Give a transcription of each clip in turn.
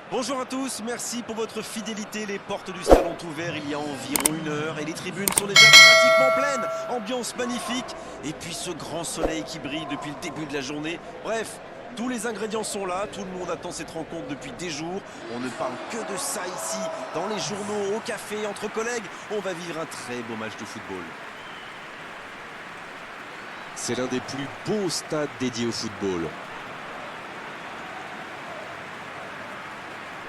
Bonjour à tous, merci pour votre fidélité. Les portes du stade ont ouvert il y a environ 1 heure et les tribunes sont déjà pratiquement pleines. Ambiance magnifique et puis ce grand soleil qui brille depuis le début de la journée. Bref, tous les ingrédients sont là, tout le monde attend cette rencontre depuis des jours. On ne parle que de ça ici, dans les journaux, au café, entre collègues. On va vivre un très beau match de football. C'est l'un des plus beaux stades dédiés au football.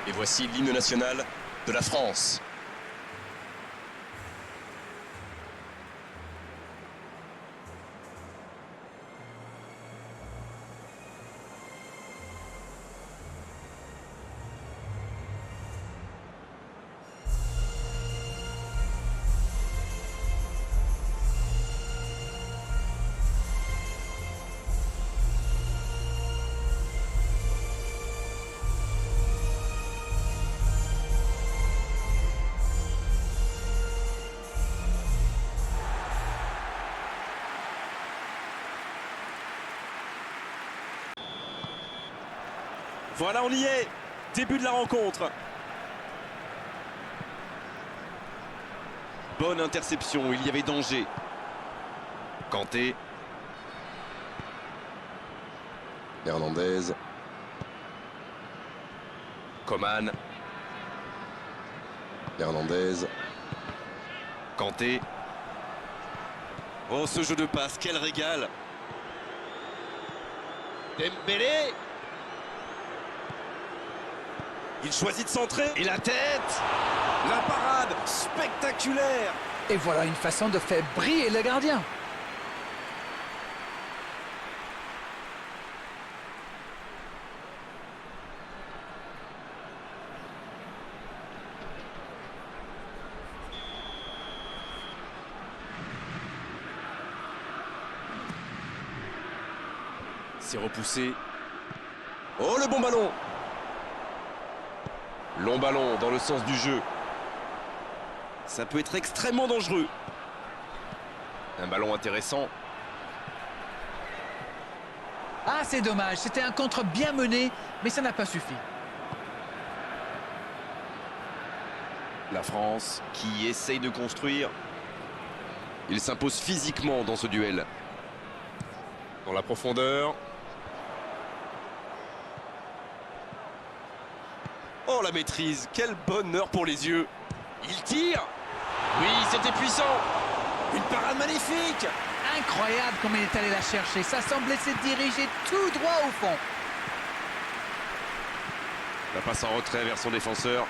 Et voici l'hymne national de la France. Voilà, on y est. Début de la rencontre. Bonne interception, il y avait danger. Kanté. Hernandez. Coman. Hernandez. Kanté. Oh, ce jeu de passe, quel régal. Dembélé. Il choisit de centrer. Et la tête. La parade spectaculaire. Et voilà une façon de faire briller le gardien. C'est repoussé. Oh, le bon ballon. Long ballon dans le sens du jeu. Ça peut être extrêmement dangereux. Un ballon intéressant. Ah, c'est dommage, c'était un contre bien mené, mais ça n'a pas suffi. La France qui essaye de construire. Il s'impose physiquement dans ce duel. Dans la profondeur. Oh, la maîtrise, quel bonheur pour les yeux. Il tire. Oui, c'était puissant. Une parade magnifique. Incroyable comme il est allé la chercher, ça semblait se diriger tout droit au fond. La passe en retrait vers son défenseur.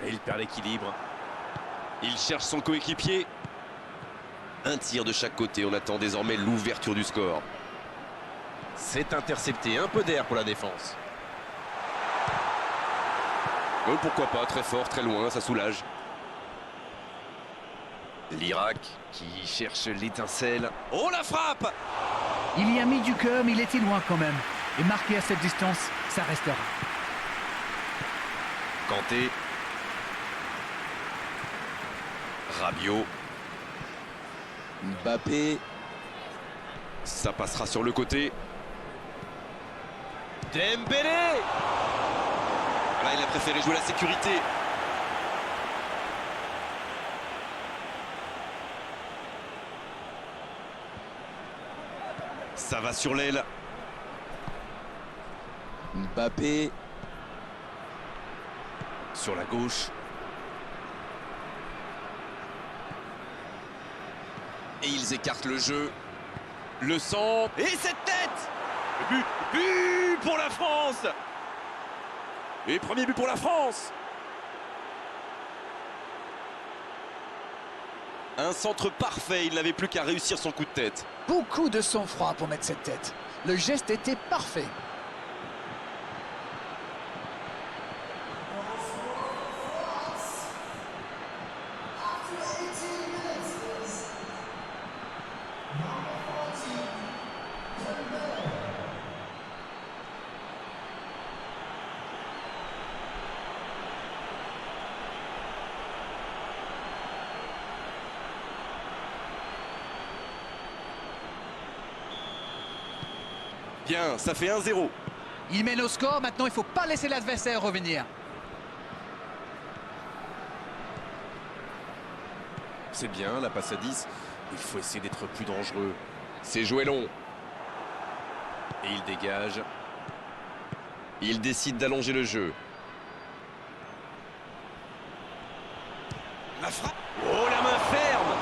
Et il perd l'équilibre. Il cherche son coéquipier. Un tir de chaque côté, on attend désormais l'ouverture du score. C'est intercepté, un peu d'air pour la défense. Oh, pourquoi pas, très fort, très loin, ça soulage. L'Irak qui cherche l'étincelle. Oh, la frappe! Il y a mis du cœur, mais il était loin quand même. Et marqué à cette distance, ça restera. Kanté. Rabiot. Mbappé. Ça passera sur le côté. Dembélé! Là, il a préféré jouer la sécurité. Ça va sur l'aile. Mbappé. Sur la gauche. Et ils écartent le jeu. Le centre. Et cette tête! Le but! But pour la France! Et premier but pour la France! Un centre parfait, il n'avait plus qu'à réussir son coup de tête. Beaucoup de sang-froid pour mettre cette tête. Le geste était parfait. Bien, ça fait 1-0. Il mène au score, maintenant il ne faut pas laisser l'adversaire revenir. C'est bien, la passe à 10. Il faut essayer d'être plus dangereux. C'est joué long. Et il dégage. Il décide d'allonger le jeu. La frappe. Oh, la main ferme.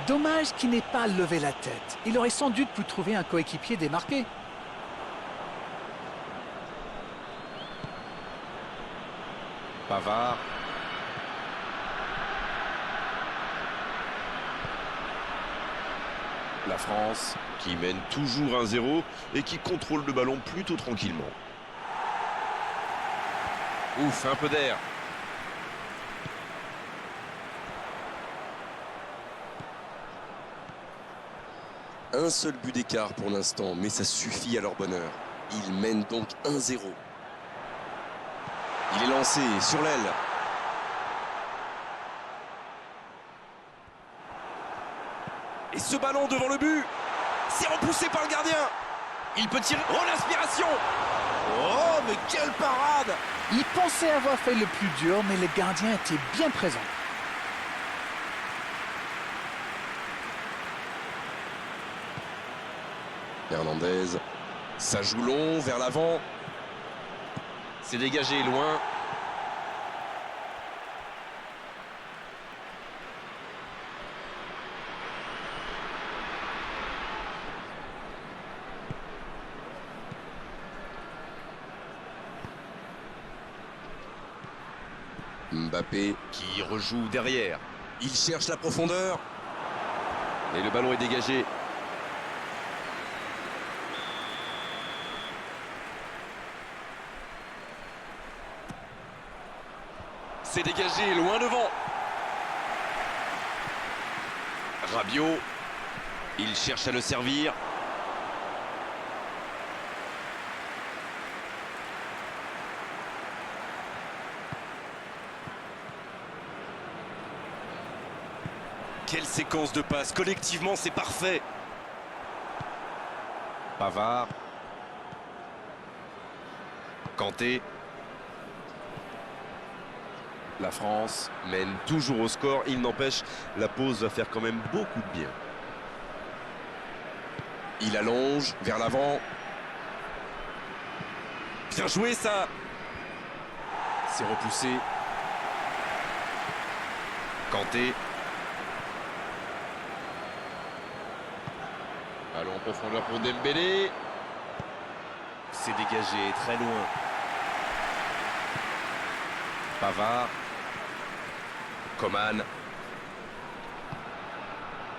Dommage qu'il n'ait pas levé la tête. Il aurait sans doute pu trouver un coéquipier démarqué. Pavard. La France qui mène toujours 1-0 et qui contrôle le ballon plutôt tranquillement. Ouf, un peu d'air. Un seul but d'écart pour l'instant, mais ça suffit à leur bonheur. Ils mènent donc 1-0. Il est lancé sur l'aile. Et ce ballon devant le but, c'est repoussé par le gardien. Il peut tirer. Oh, l'inspiration. Oh, mais quelle parade. Il pensait avoir fait le plus dur, mais le gardien était bien présent. Hernandez. Ça joue long vers l'avant. C'est dégagé loin. Mbappé Qui rejoue derrière. Il cherche la profondeur. Et le ballon est dégagé. C'est dégagé loin devant. Rabiot. Il cherche à le servir. Quelle séquence de passes. Collectivement, c'est parfait. Pavard. Kanté. La France mène toujours au score. Il n'empêche, la pause va faire quand même beaucoup de bien. Il allonge vers l'avant. Bien joué, ça. C'est repoussé. Kanté. Allons en profondeur pour Dembélé. C'est dégagé très loin. Pavard. Coman.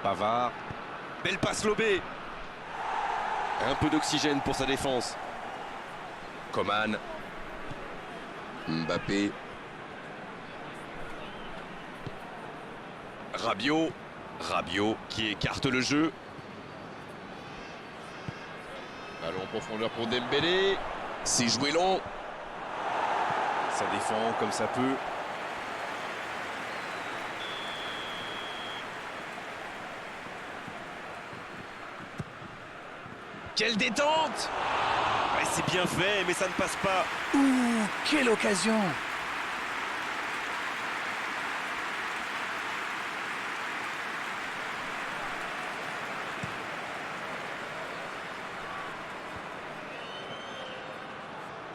Pavard. Belle passe lobée. Un peu d'oxygène pour sa défense. Coman. Mbappé. Rabiot. Rabiot qui écarte le jeu. Allons en profondeur pour Dembélé. C'est joué long. Ça défend comme ça peut. Quelle détente! Ouais, c'est bien fait, mais ça ne passe pas. Ouh, quelle occasion!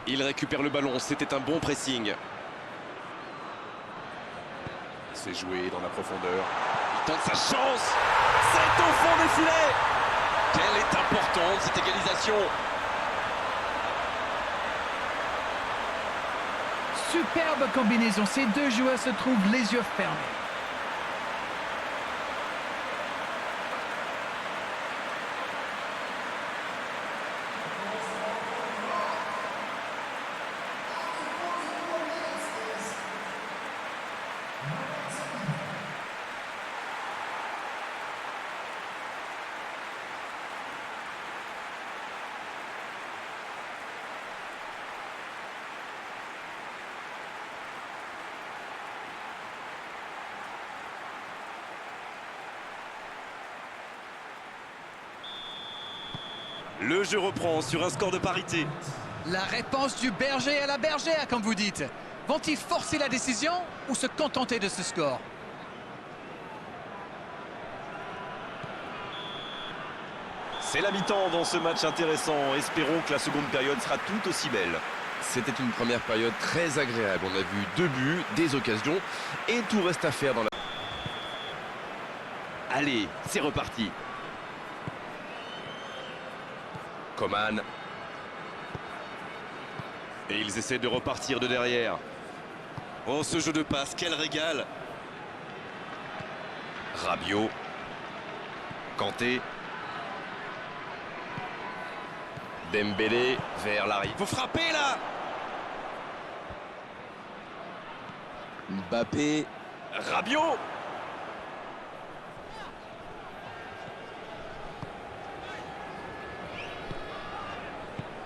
Il récupère le ballon, c'était un bon pressing. C'est joué dans la profondeur. Il tente sa chance. C'est au fond des filets. Quelle est importante cette égalisation. Superbe combinaison, ces deux joueurs se trouvent les yeux fermés. Le jeu reprend sur un score de parité. La réponse du berger à la bergère, comme vous dites. Vont-ils forcer la décision ou se contenter de ce score? C'est la mi-temps dans ce match intéressant. Espérons que la seconde période sera tout aussi belle. C'était une première période très agréable. On a vu 2 buts, des occasions et tout reste à faire dans la... Allez, c'est reparti. Coman. Et ils essaient de repartir de derrière. Oh, ce jeu de passe, quel régal. Rabiot. Kanté. Dembélé vers l'arrière. Faut frapper là. Mbappé. Rabiot.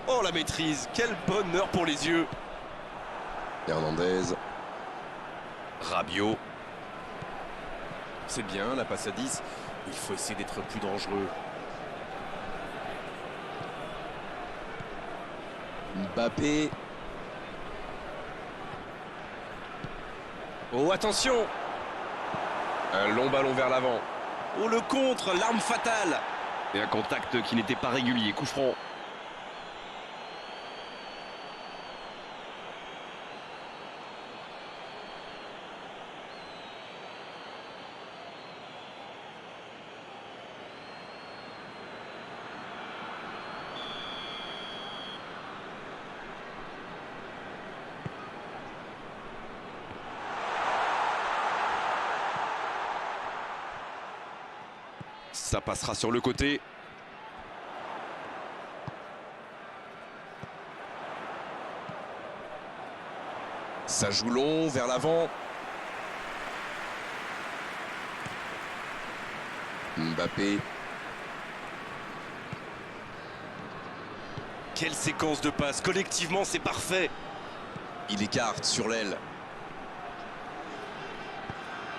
Oh, la maîtrise, quel bonheur pour les yeux. Hernandez. Rabiot. C'est bien, la passe à 10. Il faut essayer d'être plus dangereux. Mbappé. Oh, attention. Un long ballon vers l'avant. Oh, le contre, l'arme fatale. Et un contact qui n'était pas régulier, coup franc. Ça passera sur le côté. Ça joue long vers l'avant. Mbappé. Quelle séquence de passes. Collectivement, c'est parfait. Il écarte sur l'aile.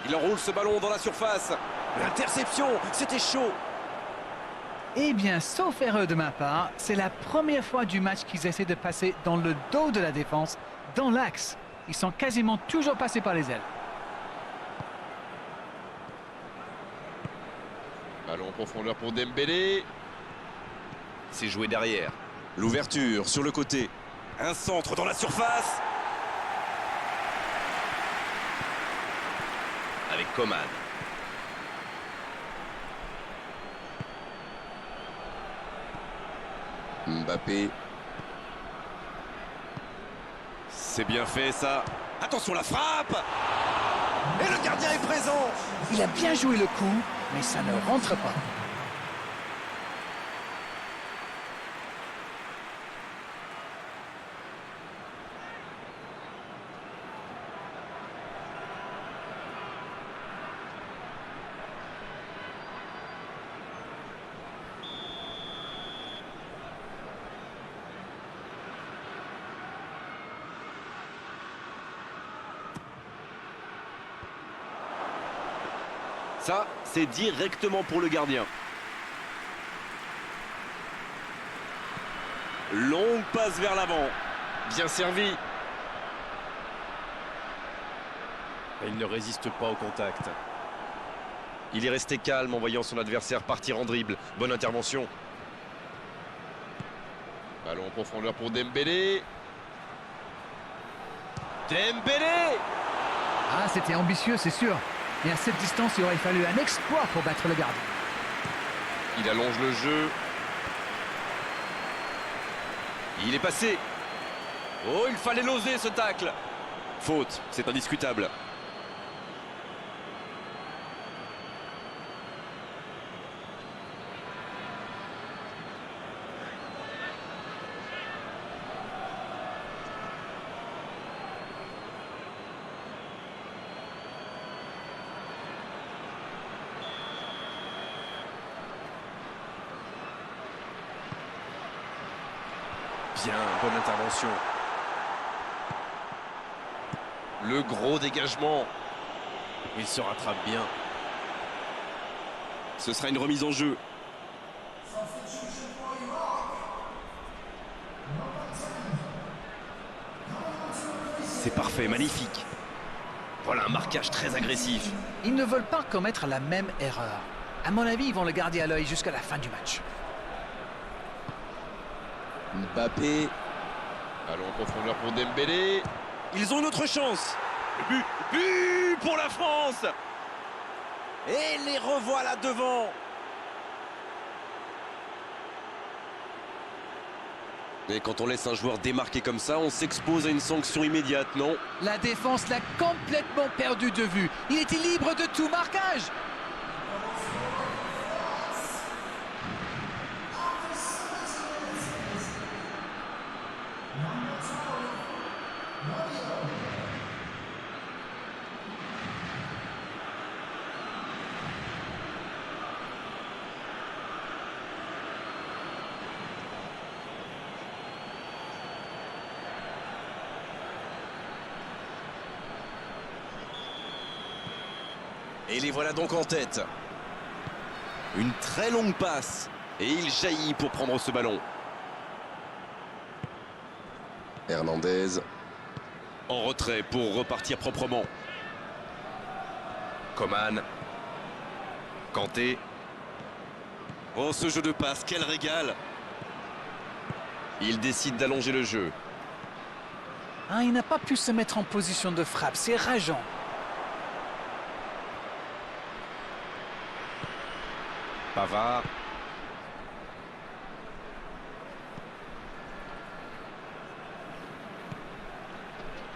Il enroule ce ballon dans la surface. L'interception, c'était chaud. Eh bien, sauf erreur de ma part, c'est la première fois du match qu'ils essaient de passer dans le dos de la défense, dans l'axe. Ils sont quasiment toujours passés par les ailes. Ballon en profondeur pour Dembélé. C'est joué derrière. L'ouverture sur le côté. Un centre dans la surface. Avec Coman. Mbappé. C'est bien fait ça. Attention la frappe. Et le gardien est présent. Il a bien joué le coup, mais ça ne rentre pas. Ça, c'est directement pour le gardien. Longue passe vers l'avant. Bien servi. Et il ne résiste pas au contact. Il est resté calme en voyant son adversaire partir en dribble. Bonne intervention. Ballon en profondeur pour Dembélé. Dembélé. Ah, c'était ambitieux, c'est sûr. Mais à cette distance, il aurait fallu un exploit pour battre le gardien. Il allonge le jeu. Il est passé. Oh, il fallait l'oser ce tacle. Faute, c'est indiscutable. Bien, bonne intervention. Le gros dégagement. Il se rattrape bien. Ce sera une remise en jeu. C'est parfait, magnifique. Voilà un marquage très agressif. Ils ne veulent pas commettre la même erreur. À mon avis, ils vont le garder à l'œil jusqu'à la fin du match. Mbappé. Ballon en profondeur pour Dembélé. Ils ont une autre chance. Le but pour la France. Et les revoilà devant. Et quand on laisse un joueur démarqué comme ça, on s'expose à une sanction immédiate, non? La défense l'a complètement perdu de vue. Il était libre de tout marquage. Et les voilà donc en tête. Une très longue passe. Et il jaillit pour prendre ce ballon. Hernandez. En retrait pour repartir proprement. Coman. Kanté. Oh, ce jeu de passe, quel régal. Il décide d'allonger le jeu. Ah, il n'a pas pu se mettre en position de frappe. C'est rageant. Pavard.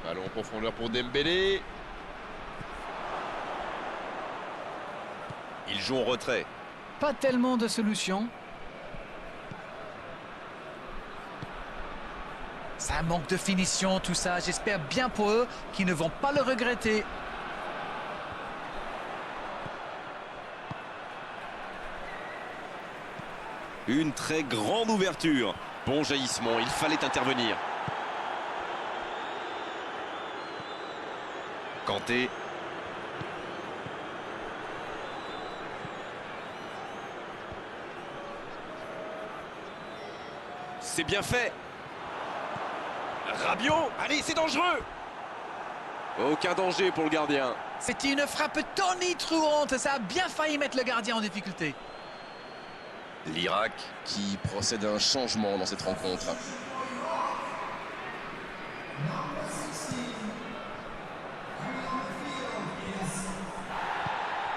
Ballon en profondeur pour Dembélé. Ils jouent en retrait. Pas tellement de solutions. Ça manque de finition, tout ça. J'espère bien pour eux qu'ils ne vont pas le regretter. Une très grande ouverture. Bon jaillissement, il fallait intervenir. Kanté. C'est bien fait. Rabiot. Allez, c'est dangereux. Aucun danger pour le gardien. C'était une frappe tonitruante. Ça a bien failli mettre le gardien en difficulté. L'Irak qui procède à un changement dans cette rencontre.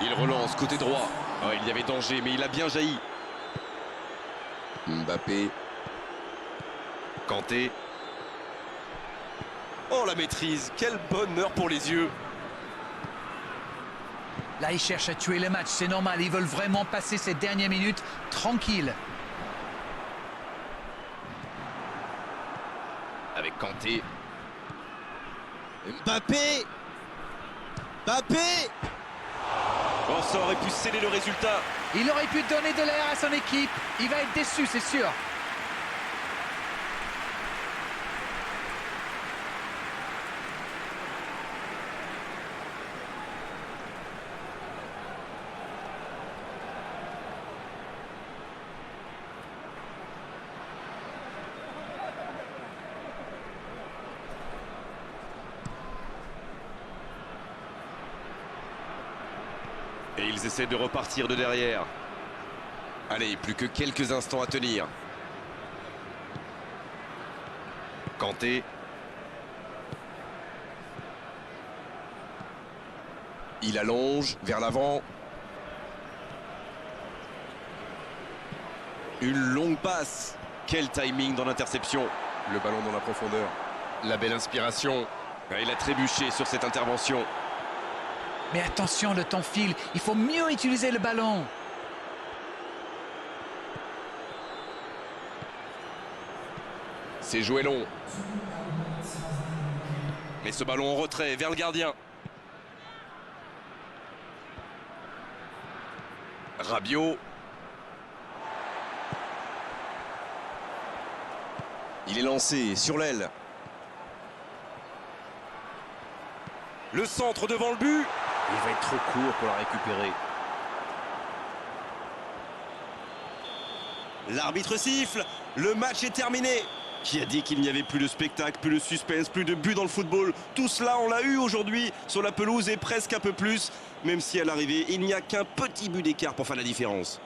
Il relance côté droit. Oh, il y avait danger, mais il a bien jailli. Mbappé. Kanté. Oh, la maîtrise. Quel bonheur pour les yeux. Là, ils cherchent à tuer le match. C'est normal. Ils veulent vraiment passer ces dernières minutes tranquilles. Avec Kanté. Mbappé. Mbappé. Oh, ça aurait pu sceller le résultat. Il aurait pu donner de l'air à son équipe. Il va être déçu, c'est sûr. Et ils essaient de repartir de derrière. Allez, plus que quelques instants à tenir. Kanté. Il allonge vers l'avant. Une longue passe. Quel timing dans l'interception. Le ballon dans la profondeur. La belle inspiration. Il a trébuché sur cette intervention. Mais attention, le temps file. Il faut mieux utiliser le ballon. C'est joué long. Mais ce ballon en retrait vers le gardien. Rabiot. Il est lancé sur l'aile. Le centre devant le but. Il va être trop court pour la récupérer. L'arbitre siffle. Le match est terminé. Qui a dit qu'il n'y avait plus de spectacle, plus de suspense, plus de but dans le football? Tout cela, on l'a eu aujourd'hui sur la pelouse et presque un peu plus. Même si à l'arrivée, il n'y a qu'un petit but d'écart pour faire la différence.